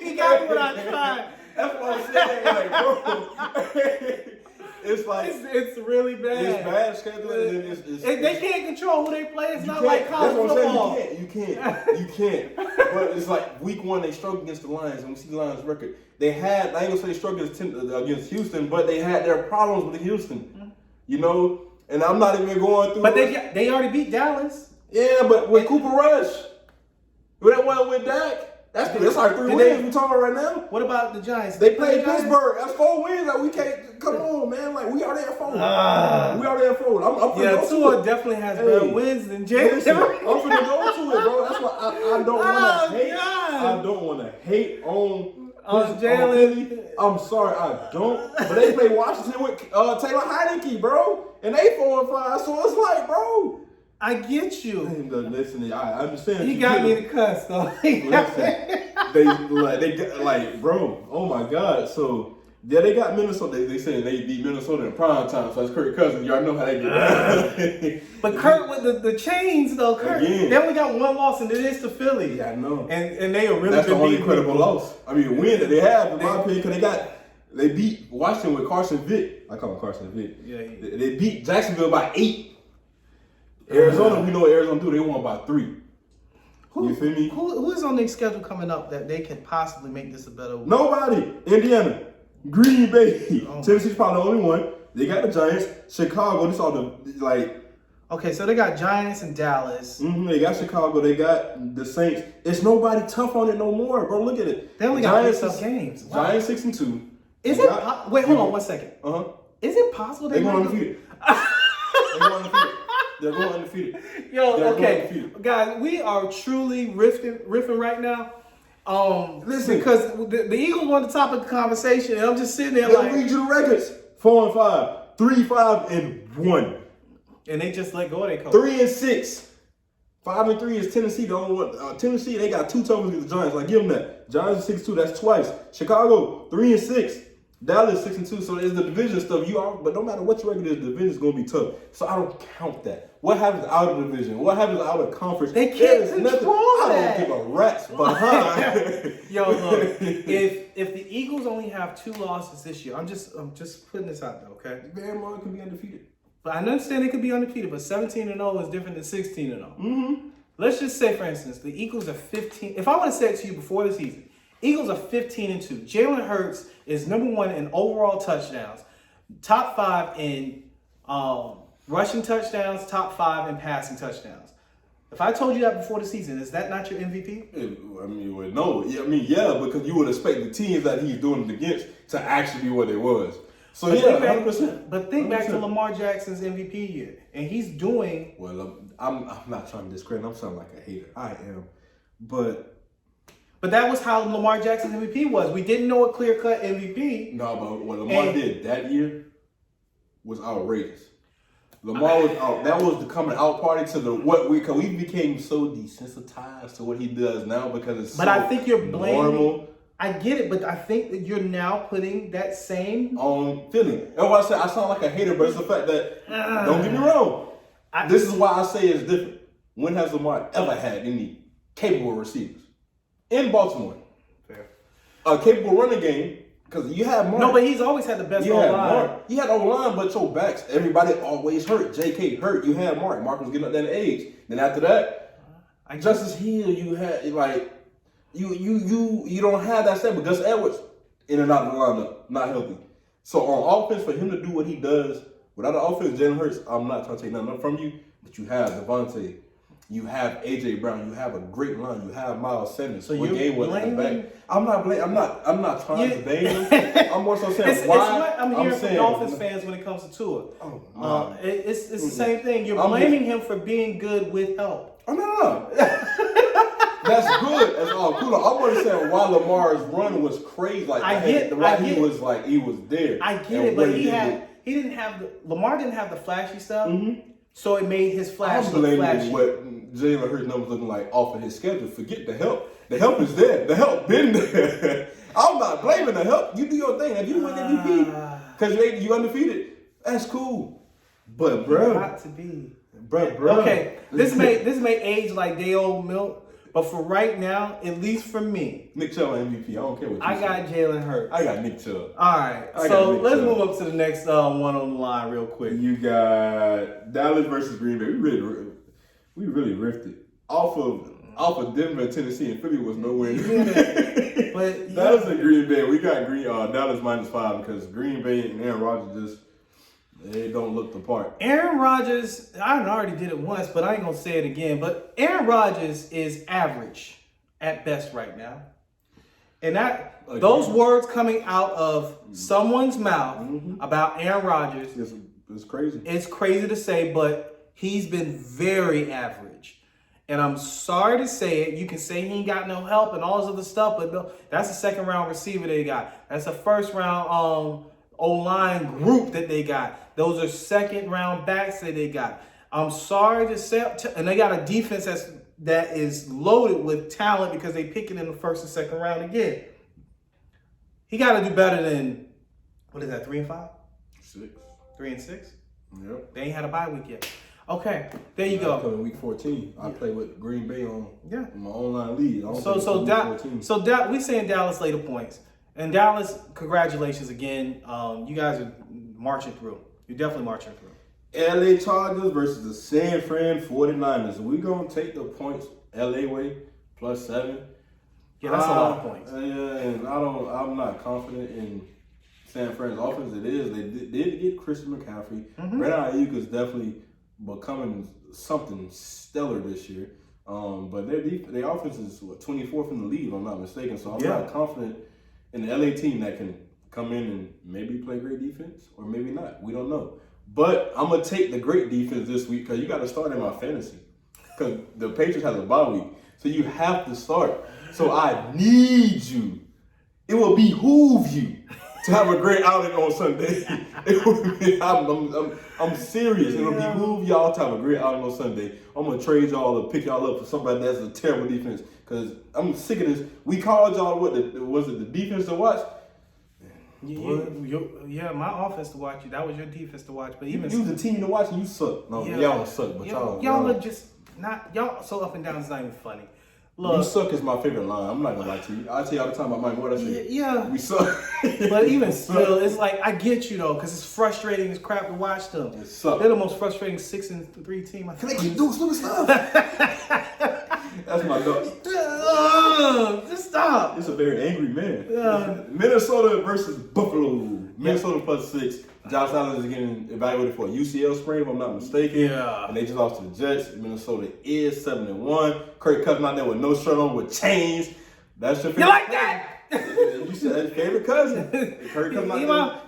He got me when I tried. That's what I'm saying. Like, bro, it's like it's really bad. It's bad scheduling. They can't control who they play. It's not like college football. You can't. But it's like week 1 they struggled against the Lions, and we see the Lions' record. I ain't gonna say they struggled against Houston, but they had their problems with Houston. You know, and I'm not even going through. But they already beat Dallas. Yeah, but with Cooper Rush, with that one with Dak. That's like 3 wins we're talking right now. What about the Giants? They played Pittsburgh. That's 4 wins. Like we can't. Come on, man. Like we already at 4. We already at 4. I'm Tua definitely has better wins than Jalen. I'm finna go to it, bro. That's why I don't want to hate. I don't want to hate on Jalen. I'm sorry, I don't. But they play Washington with Taylor Heineke, bro, and they 4-5. So it's like, bro. I get you. Listen, I understand. He got me to cuss though. Listen, they bro. Oh my God. So yeah, they got Minnesota. They said they beat Minnesota in prime time. So that's Kirk Cousins. Y'all know how they get. But Kirk with the chains though. Kirk, again, they only got 1 loss, and it is to Philly. Yeah, I know. And they are really. That's the only credible loss. I mean, win that they have in my opinion, because they beat Washington with Carson Vick. I call him Carson Vick. Yeah. They beat Jacksonville by 8. Arizona, we know what Arizona do. They won by 3. You feel me? Who is on their schedule coming up that they can possibly make this a better week? Nobody. Indiana, Green Bay, Tennessee's probably the only one. They got the Giants, Chicago. This all the Okay, so they got Giants and Dallas. They got Chicago. They got the Saints. It's nobody tough on it no more, bro. Look at it. They only got 3 tough games. Wow. Giants 6-2. Is it? Wait, hold on 1 second. Is it possible They're going undefeated. They're going undefeated. Yo, They're okay, going undefeated. guys, we are truly riffing right now. Listen, because the Eagles were on the top of the conversation, and I'm just sitting there let like, me read you the records: 4-5, 3-5-1, and they just let go of their coach. 3-6. 5-3 is Tennessee. The only one. Tennessee, they got 2 turnovers against the Giants. Like, give them that. Giants 6-2. That's twice. Chicago 3-6. Dallas 6-2. So it's the division stuff. But no matter what your record is, the division is gonna be tough. So I don't count that. What happens out of division? What happens out of conference? They can't There's control I that. don't give a rat's behind. Yo, look, if the Eagles only have 2 losses this year, I'm just putting this out there, okay? Van Martin can be undefeated. But I understand they could be undefeated, but 17-0 is different than 16-0. Let's just say, for instance, the Eagles are 15. If I want to say it to you before the season, Eagles are 15-2. Jalen Hurts is number 1 in overall touchdowns, top 5 in rushing touchdowns, top 5 in passing touchdowns. If I told you that before the season, is that not your MVP? No. Yeah, because you would expect the teams that he's doing it against to actually be what it was. So, But yeah, think 100%. But think back to 100%. Lamar Jackson's MVP year, and he's doing. Well, I'm not trying to discredit. I'm sounding like a hater. I am. But But that was how Lamar Jackson's MVP was. We didn't know a clear-cut MVP. no, but what Lamar did that year was outrageous. Lamar was out. That was the coming out party to because we became so desensitized to what he does now because it's But so I think you're blaming. normal I get it, but I think that you're now putting that same. on feeling. And what I said, I sound like a hater, but it's the fact that don't get me wrong. This is why I say it's different. When has Lamar ever had any capable receivers in Baltimore? Fair. A capable running game because you have Mark. No, but he's always had the best You had O-line. Mark. You had O-line, but your backs, everybody always hurt. J.K. hurt. You had Mark. Mark was getting up that age. Then after that, Justice Hill, you had like you don't have that same. But Gus Edwards in and out of the lineup, not healthy. So on offense, for him to do what he does without the offense, Jalen Hurts, I'm not trying to take nothing from you, but you have Devontae. You have A.J. Brown. You have a great line. You have Miles Sanders. So what you're game was at the blaming- back? I'm not blaming. I'm not trying to blame him. I'm more so saying It's why. what I'm hearing from saying, Dolphins fans when it comes to Tua. Oh, no. It's the same thing. You're I'm blaming him for being good with help. Oh no. That's good. That's all cool. I'm understanding why Lamar's run was crazy. Like he was there. I get And it, what but he didn't have Lamar didn't have the flashy stuff, so it made his flash I'm look blaming flashy. what Jalen Hurts numbers looking like off of his schedule. Forget the help. The help is there. The help been there. I'm not blaming the help. You do your thing. If you win MVP because you undefeated, that's cool. But bro, Got to be. bro. Okay, this may age like day old milk, but for right now, at least for me, Nick Chubb MVP. I don't care what you I say. got Jalen Hurts. I got Nick Chubb. All right, I got so Nick let's Chubb. move up to the next one on the line real quick. You got Dallas versus Green Bay. We really riffed it. Off of Denver, Tennessee, and Philly was nowhere. But Dallas and Green Bay. We got Dallas -5 because Green Bay and Aaron Rodgers they don't look the part. Aaron Rodgers, I already did it once, but I ain't gonna say it again. But Aaron Rodgers is average at best right now, and those words coming out of someone's mouth about Aaron Rodgers, It's crazy. it's crazy to say, but he's been very average. And I'm sorry to say it. You can say he ain't got no help and all this other stuff, but no, that's a second round receiver they got. That's a first round O-line group that they got. Those are second round backs that they got. I'm sorry to say, and they got a defense that is loaded with talent because they pick it in the first and second round again. He got to do better than, what is that, 3-5? 6. 3-6? Yep. They ain't had a bye week yet. Okay, there you go. Coming week 14, I play with Green Bay on my online league. So we saying Dallas later points, and Dallas, congratulations again. You guys are marching through. You're definitely marching through. LA Chargers versus the San Fran 49ers. We're gonna take the points LA way +7. Yeah, that's a lot of points. And I'm not confident in San Fran's offense. It is. They did get Christian McCaffrey. Brandon Ayuk is definitely becoming something stellar this year. But their offense is 24th in the league, if I'm not mistaken. So I'm not confident in the LA team that can come in and maybe play great defense or maybe not. We don't know. But I'm going to take the great defense this week because you got to start in my fantasy. Because the Patriots have a bye week. So you have to start. So I need you. It will behoove you to have a great outing on Sunday. I'm serious. It'll behoove y'all to have a great outing on Sunday. I'm going to trade y'all or pick y'all up for somebody that's a terrible defense. Because I'm sick of this. We called y'all, was it the defense to watch? Yeah, my offense to watch you. That was your defense to watch. But even you was a team to watch and you suck. No, y'all don't suck, but y'all are just not. Y'all so up and down. It's not even funny. Look, you suck is my favorite line. I'm not gonna lie to you. I tell you all the time about Mike. What I say? Yeah, we suck. But even still, it's like I get you though, because it's frustrating as crap to watch them. It sucks. They're the most frustrating 6-3 team. Can they keep doing stupid stuff? That's my dog. Just stop. It's a very angry man. Minnesota versus Buffalo. Minnesota +6. Josh Allen is getting evaluated for a UCL sprain, if I'm not mistaken. Yeah. And they just lost to the Jets. Minnesota is 7-1. Kirk Cousins out there with no shirt on with chains. That's your favorite. You like that? You said his favorite cousin. Kirk Cousins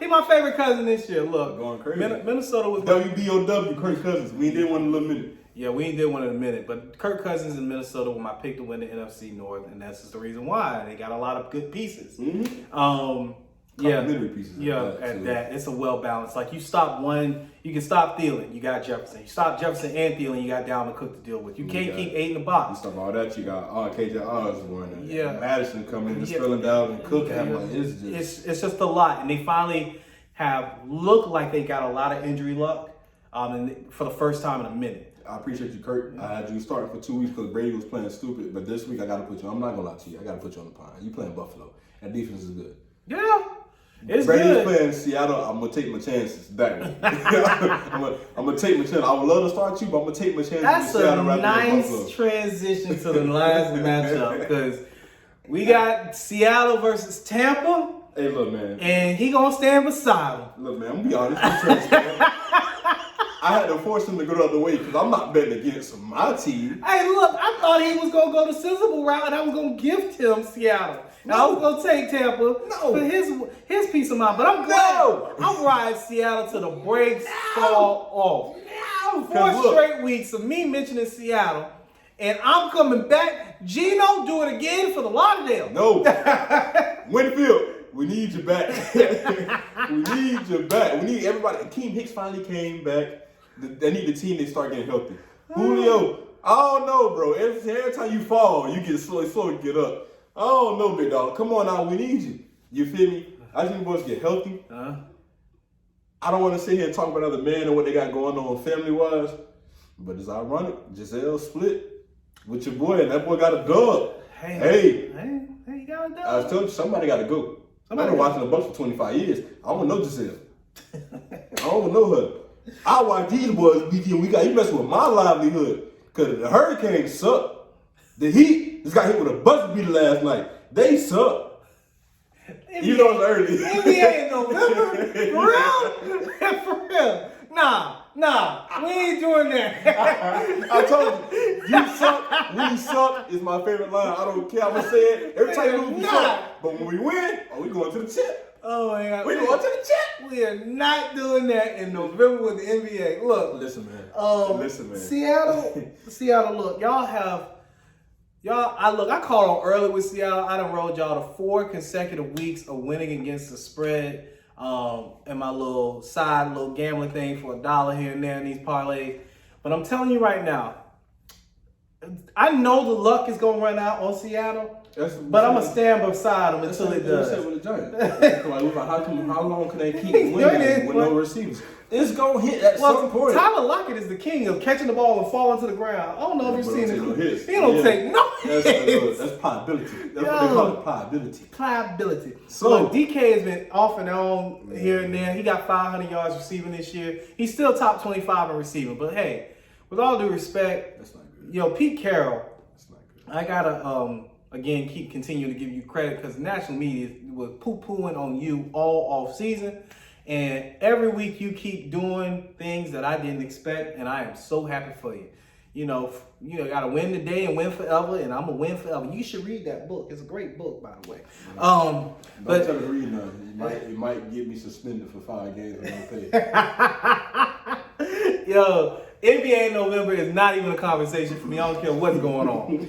He my favorite cousin this year. Look, going crazy. Minnesota was WBOW. Kirk Cousins. We did one in a little minute. Yeah, we ain't did one in a minute, but Kirk Cousins in Minnesota were my pick to win the NFC North, and that's just the reason why. They got a lot of good pieces. Mm-hmm. Complimentary pieces. At that. It's a well balanced. Like you stop one, you can stop Thielen, you got Jefferson. You stop Jefferson and Thielen, you got Dalvin Cook to deal with. You can't keep 8 in the box. You stop all that, you got KJ Osborne and Madison coming in, just Yeah. filling Dalvin Cook. It's just a lot, and they finally have looked like they got a lot of injury luck and for the first time in a minute. I appreciate you, Kurt. I had you starting for 2 weeks because Brady was playing stupid, but this week I got to put you. I'm not gonna lie to you. I got to put you on the pine. You playing Buffalo, and defense is good. Yeah, it's Brady's good. playing Seattle. I'm gonna take my chances that way. I'm gonna take my chance. I would love to start you, but I'm gonna take my chances. That's a nice transition to the last matchup because we got Seattle versus Tampa. Hey, look, man. And he gonna stand beside him. Look, man. I'm gonna be honest. I had to force him to go the other way because I'm not betting against my team. Hey, look, I thought he was going to go the sensible route and I was going to gift him Seattle. No. I was going to take Tampa for his peace of mind. But I'm glad I'm riding Seattle till the brakes fall off. 4 straight weeks of me mentioning Seattle. And I'm coming back. Gino, do it again for the Lauderdale. No. Winfield, we need you back. We need you back. We need everybody. Akeem Hicks finally came back. They need the team to start getting healthy. Julio, I don't know, bro. Every time you fall, you get slow to get up. I don't know, big dog. Come on now, we need you. You feel me? I just need boys to get healthy. I don't want to sit here and talk about other men and what they got going on family-wise, but it's ironic. Giselle split with your boy, and that boy got a dub. Hey, you got a dub. I was telling you, somebody got to go. I've been watching the Bucks for 25 years. I don't know Giselle. I don't know her. I watch these boys week in, week out. You messing with my livelihood. Because the Hurricanes suck. The Heat just got hit with a buzzer beater last night. They suck. You know it's early. NBA in November? For real? Nah. We ain't doing that. I told you. You suck. We suck is my favorite line. I don't care. I'm going to say it. Every time you lose, we suck. But when we win, we going to the chip. Oh my God. We going to the chip. We are not doing that in November with the NBA. Look. Listen, man. Seattle, look, I called on early with Seattle. I done rolled y'all to 4 consecutive weeks of winning against the spread. And my little gambling thing for $1 here and there in these parlays. But I'm telling you right now, I know the luck is gonna run out on Seattle. But I'm going to stand beside them until it does. That's what with the Giants. How long can they keep winning with no receivers? It's going to hit at some point. Tyler Lockett is the king of catching the ball and falling to the ground. I don't know if you've seen it. He don't take no hits. That's pliability. That's what they call it, pliability. Pliability. So, look, DK has been off and on here and there. He got 500 yards receiving this year. He's still top 25 in receiving. But, hey, with all due respect, that's not good. Pete Carroll, that's not good. I got to... Again, keep continuing to give you credit because national media was poo-pooing on you all off season. And every week you keep doing things that I didn't expect, and I am so happy for you. You got to win today and win forever, and I'm going to win forever. You should read that book. It's a great book, by the way. Don't tell her to read none. It might get me suspended for 5 games and no pay. Yo, NBA in November is not even a conversation for me. I don't care what's going on.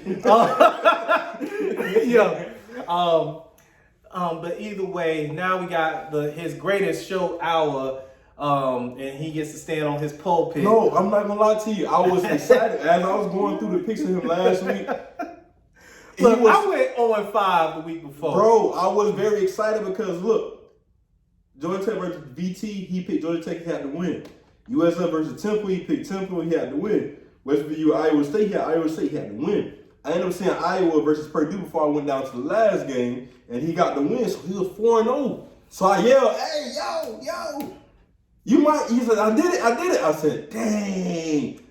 But either way, now we got his greatest show hour, and he gets to stand on his pulpit. No, I'm not gonna lie to you. I was excited as I was going through the picture of him last week. Look, I went 0-5 the week before. Bro, I was very excited because look, Georgia Tech versus VT, he picked Georgia Tech, he had to win. USF versus Temple, he picked Temple, he had to win. West Virginia, Iowa State, he had to win. I ended up seeing Iowa versus Purdue before I went down to the last game, and he got the win, so he was 4-0. So I yelled, hey, yo, you might, he said, I did it. I said, dang.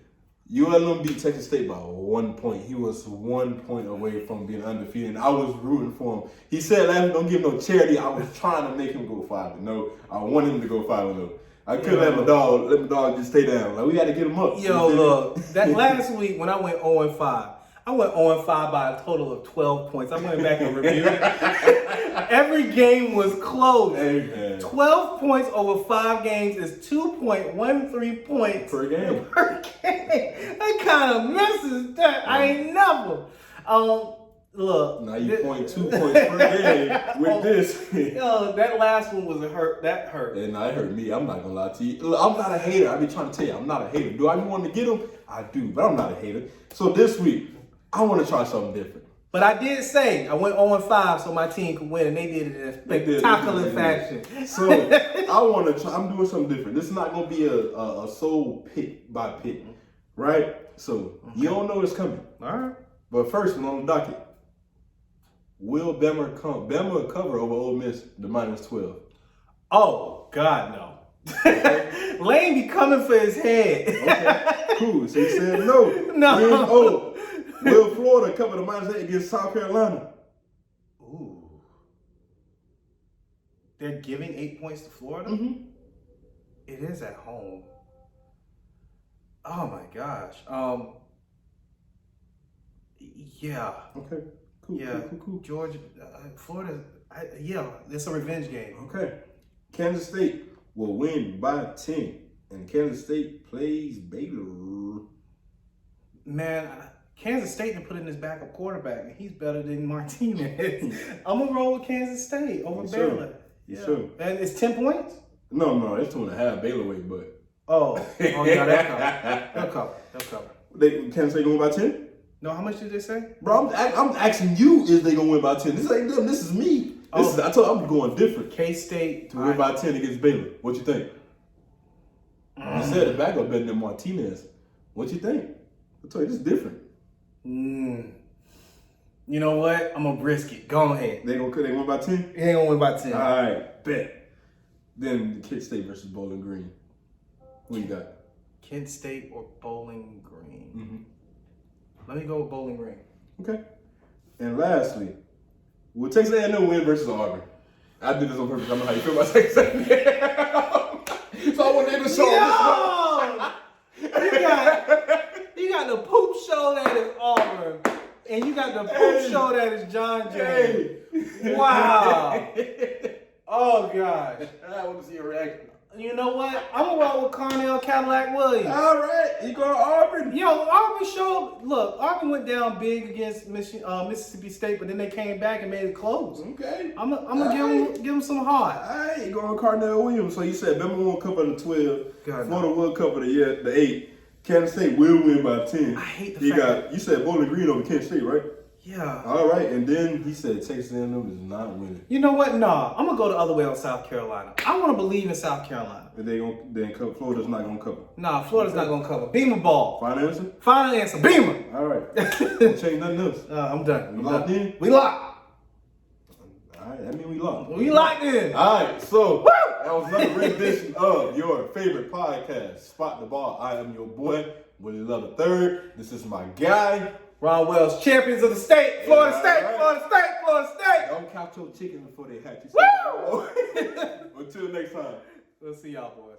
ULM beat Texas State by 1 point. He was 1 point away from being undefeated, and I was rooting for him. He said, last don't give no charity. I was trying to make him go 5-0. I wanted him to go 5-0. I couldn't let my dog just stay down. Like, we got to get him up. Yo, look, that last week when I went 0-5, I went 0-5 by a total of 12 points. I went back and reviewed it. Every game was close. Hey, 12 points over 5 games is 2.13 points per game. That kind of messes that. I ain't never. Look. Now you point 2 points per game with this. Yo, that last one was a hurt. That hurt. And it hurt me. I'm not gonna lie to you. Look, I'm not a hater. I be trying to tell you, I'm not a hater. Do I want to get him? I do, but I'm not a hater. So this week, I want to try something different. But I did say I went 0-5 so my team could win, and they did it in a spectacular fashion. So I want to try. I'm doing something different. This is not gonna be a sole pick by pick, right? So you don't know it's coming. All right. But first one on the docket. Will Bama cover over Ole Miss the -12? Oh God, no. Lane be coming for his head. Okay, cool. So he said no. No. Will Florida cover the -8 against South Carolina? Ooh. They're giving 8 points to Florida? Mm-hmm. It is at home. Oh my gosh. Yeah. Okay. Cool. Yeah. Cool. Georgia, Florida. It's a revenge game. Okay. Kansas State will win by 10, and Kansas State plays Baylor. Man, Kansas State done put in his backup quarterback, and he's better than Martinez. I'm gonna roll with Kansas State over Baylor. Yeah. Sure. And it's 10 points? No, it's 2.5 Baylor weight, but. Oh, yeah, that cover. They'll cover. Kansas State going by 10? No, how much did they say? Bro, I'm asking you, is they gonna win by 10? This ain't them. This is me. I told you I'm going different. K-State to win by 10 against Baylor. What you think? You said the backup better than Martinez. What you think? I told you this is different. You know what? I'm gonna risk it. Go ahead. They win by 10? They ain't gonna win by 10. All right, bet. Then Kent State versus Bowling Green. Who you got? Kent State or Bowling Green? Mm-hmm. Let me go with Bowling Green. Okay. And lastly, will Texas A&M win versus Auburn? I did this on purpose. I know how you feel about Texas A&M. So I want to show You got the poop show that is Auburn, and you got the poop show that is John Jay. Wow. Oh gosh. I want to see your reaction. You know what? I'm gonna roll with Cornell Cadillac Williams. All right, you go Auburn. Yo, Auburn showed. Look, Auburn went down big against Mississippi State, but then they came back and made it close. Okay. I'm gonna give them some heart. All right, you going Cornell Williams. So you said Bama won't cover the 12. Florida will cover the 8. Kansas State will win by 10. I hate the fact you said Bowling Green over Kent State, right? Yeah. All right, and then he said Texas A&M is not winning. You know what? Nah, I'm gonna go the other way on South Carolina. I want to believe in South Carolina. And Florida's not gonna cover. Nah, Florida's not gonna cover. Beamer ball. Final answer? Final answer. Beamer. All right. Don't change nothing else. I'm done. We locked in? We locked. All right, that means we locked. We locked in. All right, so that was another rendition of your favorite podcast, Spot the Ball. I am your boy, Willie Love III. This is my guy, Ron Wells, champions of the state. Florida State. Don't count your chickens before they hatch. Woo! Until next time. We'll see y'all, boys.